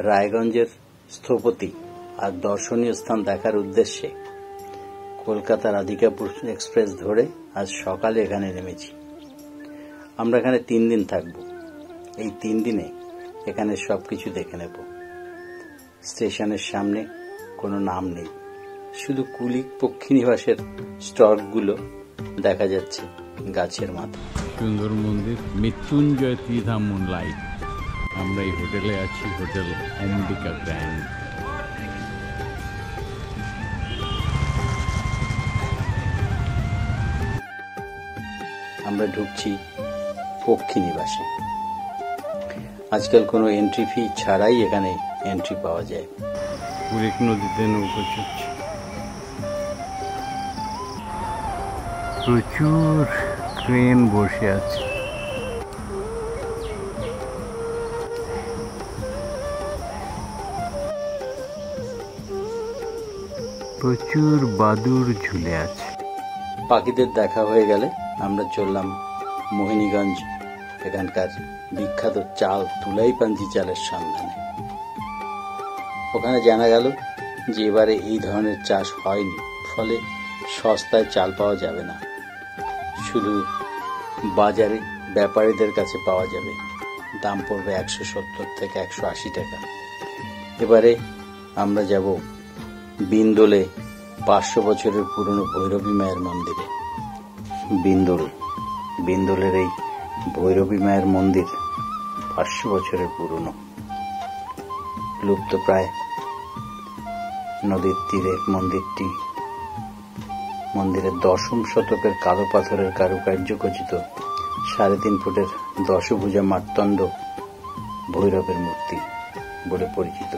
রায়গঞ্জের স্থপতি আর দর্শনীয় স্থান দেখার উদ্দেশ্যে কলকাতা রাধিকাপুর এক্সপ্রেস ধরে আজ সকালে এখানে নেমেছি। আমরা এখানে 3 দিন থাকব। এই 3 দিনে এখানে সবকিছু দেখে নেব। স্টেশনের সামনে কোনো নাম নেই, শুধু কুলিক পক্ষীনিবাসের স্টলগুলো দেখা যাচ্ছে গাছের মাথা। সুন্দর মন্দির, মৃত্যুঞ্জয় ত্রিধাম মুনলাইট। আমরা এই হোটেলে আছি, হোটেল অম্বিকা গ্র্যান্ড। আমরা ঢুকছি পক্ষীনিবাসে। আজকাল কোনো এন্ট্রি ফি ছাড়াই এখানে এন্ট্রি পাওয়া যায়। কুলিক নদীতে নৌকো চড়ছে, প্রচুর ট্রেন বসে আছে। প্রচুর বাদুড় ঝুলে আছে। পাখিদের দেখা হয়ে গেলে আমরা চললাম মোহিনীগঞ্জ, এখানকার বিখ্যাত চাল তুলাই পাঞ্জি চালের সন্ধানে। ওখানে জানা গেল যে এবারে এই ধরনের চাষ হয়নি, ফলে সস্তায় চাল পাওয়া যাবে না, শুধু বাজারে ব্যাপারীদের কাছে পাওয়া যাবে। দাম পড়বে 170 থেকে 180 টাকা। এবারে আমরা যাব বিন্দোলে 500 বছরের পুরনো ভৈরবী মায়ের মন্দিরে। বিন্দোলের এই ভৈরবী মায়ের মন্দির 500 বছরের পুরনো, লুপ্ত প্রায় নদীর তীরে মন্দিরটি। মন্দিরের 10ম শতকের কালো পাথরের কারুকার্য খচিত 3.5 ফুটের দশভুজা মার্তণ্ড ভৈরবের মূর্তি বলে পরিচিত।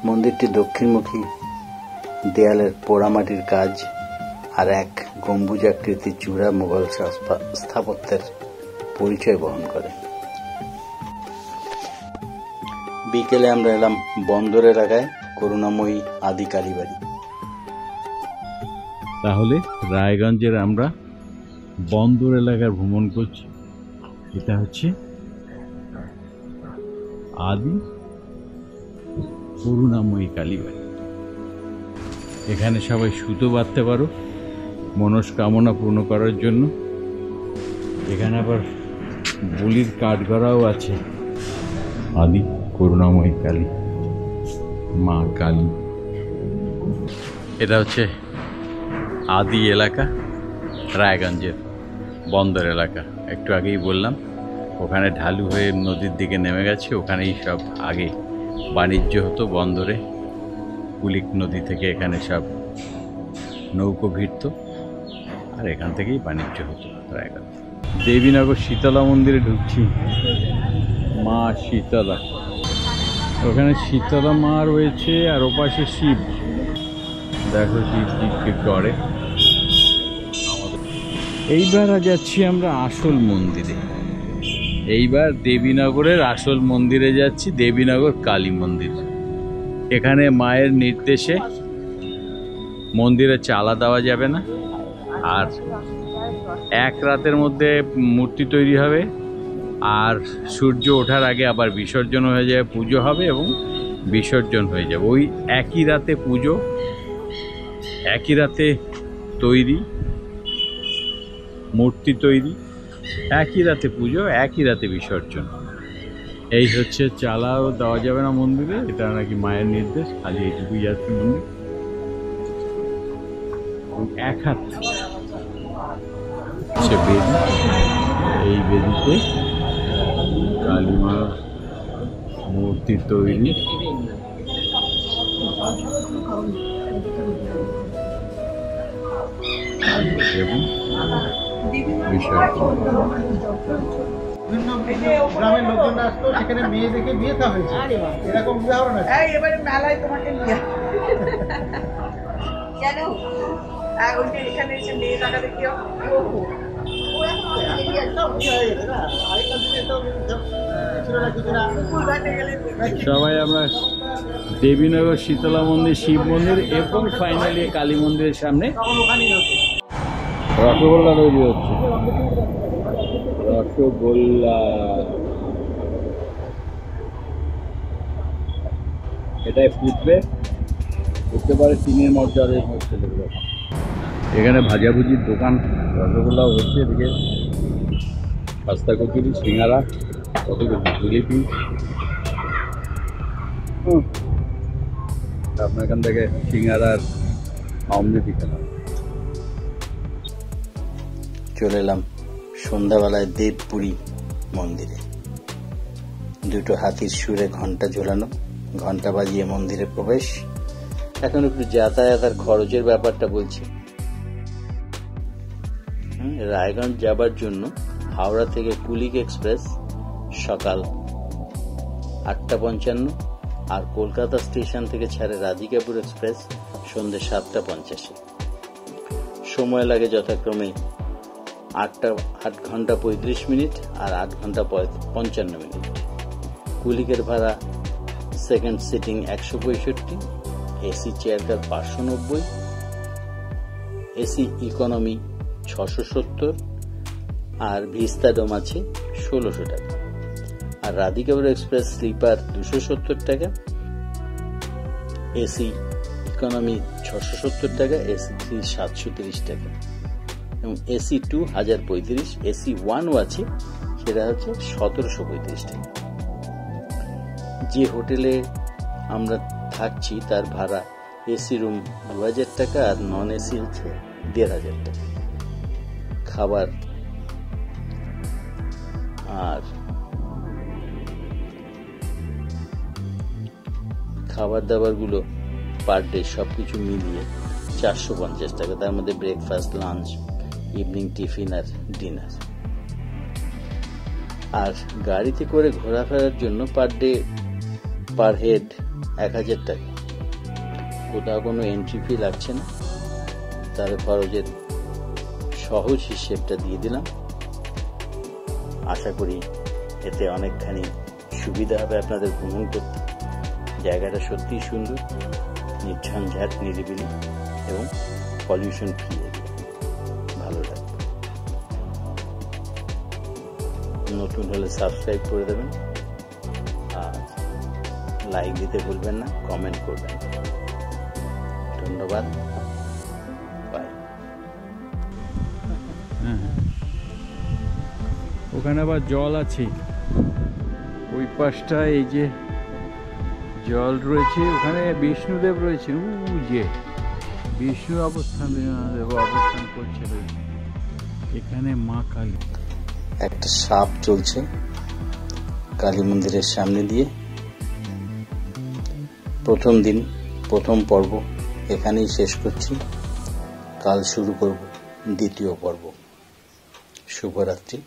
মন্দিরটি দক্ষিণমুখী দেয়ালের পোড়ামাটির কাজ আর এক গম্বুজাকৃতির চূড়া মোগল স্থাপত্যের পরিচয় বহন করে। বিকেলে আমরা এলাম বন্দর এলাকায় করুণাময়ী আদি কালীবাড়ি। তাহলে রায়গঞ্জের আমরা বন্দর এলাকার ভ্রমণ করছি। এটা হচ্ছে আদি করুণাময়ী কালীবাড়ি। এখানে সবাই সুতো বাঁধতে পারো মনস্কামনা পূর্ণ করার জন্য। এখানে আবার বলির কাঠগড়াও আছে। আদি করুণাময়ী কালী, মা কালী। এটা হচ্ছে আদি এলাকা, রায়গঞ্জের বন্দর এলাকা। একটু আগেই বললাম ওখানে ঢালু হয়ে নদীর দিকে নেমে গেছে। ওখানেই সব আগে বাণিজ্য হতো বন্দরে। কুলিক নদী থেকে এখানে সব নৌকো ভিড়ত, আর এখান থেকেই বাণিজ্য হতো রায়গঞ্জ। দেবীনগর শীতলা মন্দিরে ঢুকছি। মা শীতলা, ওখানে শীতলা মা রয়েছে, আর ওপাশে শিব। দেখো শিব কি করে। এইবার যাচ্ছি আমরা আসল মন্দিরে। এইবার দেবীনগরের আসল মন্দিরে যাচ্ছি, দেবীনগর কালী মন্দির। এখানে মায়ের নির্দেশে মন্দিরে চালা দেওয়া যাবে না, আর 1 রাতের মধ্যে মূর্তি তৈরি হবে, আর সূর্য ওঠার আগে আবার বিসর্জন হয়ে যাবে, পুজো হবে এবং বিসর্জন হয়ে যাবে। ওই একই রাতে পুজো, একই রাতে তৈরি মূর্তি তৈরি, একই রাতে পুজো, একই রাতে বিসর্জন। এই হচ্ছে, চালাও দেওয়া যাবে না মন্দিরে, এটা নাকি মায়ের নির্দেশ। খালি এইটুকুই যাচ্ছে মন্দির। 1 হাত সে বেদি, এই বেদিতে কালীমা মূর্তি তৈরি। এবং বিসর্জন। গ্রামের লোকজন আসতো, সেখানে মেয়ে দেখে বিয়ে থা হয়েছে। এরকম উদাহরণ আছে। এবারে মেলায় তোমাকে নিয়ে জানো, ওইটা এখানে এসে মেয়ে দেখা দেখিও। সবাই আমরা দেবীনগর শীতলা মন্দির, শিব মন্দির এবং ফাইনালি কালী মন্দিরের সামনে রসগোল্লা তৈরি হচ্ছে। রসগোল্লা এটাই ফুটবে, উঠতে পারে টিনের মর্যাদার হচ্ছে। এখানে ভাজাভুজির দোকান, রসগোল্লাও হচ্ছে, এদিকে পাস্তা কচুরি, সিঙ্গারা, কত কিছু, জিলিপি। আপনার এখান থেকে সিঙ্গারার অমৃতি খেলাম। চলে এলাম সন্ধ্যাবেলায় দেবপুরী মন্দিরে। দুটো হাতির সুরে ঘন্টা ঝোলানো, ঘন্টা বাজিয়ে মন্দিরে প্রবেশ। এখন একটু যাতায়াত আর খরচের ব্যাপারটা বলছি। রায়গঞ্জ যাবার জন্য হাওড়া থেকে কুলিক এক্সপ্রেস সকাল 8:55, আর কলকাতা স্টেশন থেকে ছাড়ে রাধিকাপুর এক্সপ্রেস সন্ধ্যে 7:50। সময় লাগে যথাক্রমে 8 ঘন্টা 35 মিনিট আর 8 ঘন্টা 55 মিনিট। কুলিকের ভাড়া second sitting 165, AC chair car 590, AC economy 670, আর ভিস্তা ডোম আছে 1600 টাকা। আর রাধিকাপুর এক্সপ্রেস স্লিপার 270 টাকা, এসি ইকোনমি 670 টাকা, এসি 3 730 টাকা, এবং এসি 2 1035, এসি 1ও আছে, সেটা হচ্ছে 1735 টাকা। যে হোটেলে আমরা থাকছি তার ভাড়া এসি রুম 2000 টাকা আর নন এসি হচ্ছে 1500 টাকা। খাবার আর খাবার দাবার গুলো পার ডে সবকিছু মিলিয়ে 450 টাকা। তার মধ্যে ব্রেকফাস্ট, লাঞ্চ, ইভিনিং টিফিন আর ডিনার। আর গাড়িতে করে ঘোরাফেরার জন্য পার ডে পার হেড 1000 টাকা। কোথাও কোনো এন্ট্রি ফি লাগছে না। তার খরচের সহজ হিসেবটা দিয়ে দিলাম। আশা করি এতে অনেকখানি সুবিধা হবে আপনাদের ভ্রমণ করতে। জায়গাটা সত্যিই সুন্দর, নির্ঝঞ্ঝাট, নিরিবিলি এবং পলিউশন ফ্রি। ভালো লাগবে। নতুন হলে সাবস্ক্রাইব করে দেবেন, আর লাইক দিতে ভুলবেন না, কমেন্ট করবেন। ধন্যবাদ। বাই। ওখানে আবার জল আছে, ওই পাশটা এই যে জল রয়েছে, ওখানে বিষ্ণুদেব রয়েছে, যে বিষ্ণু অবস্থান করছে রয়েছে। এখানে মা কালী। একটা সাপ চলছে কালী মন্দিরের সামনে দিয়ে। প্রথম দিন, প্রথম পর্ব এখানেই শেষ করছি। কাল শুরু করব দ্বিতীয় পর্ব। শুভরাত্রি।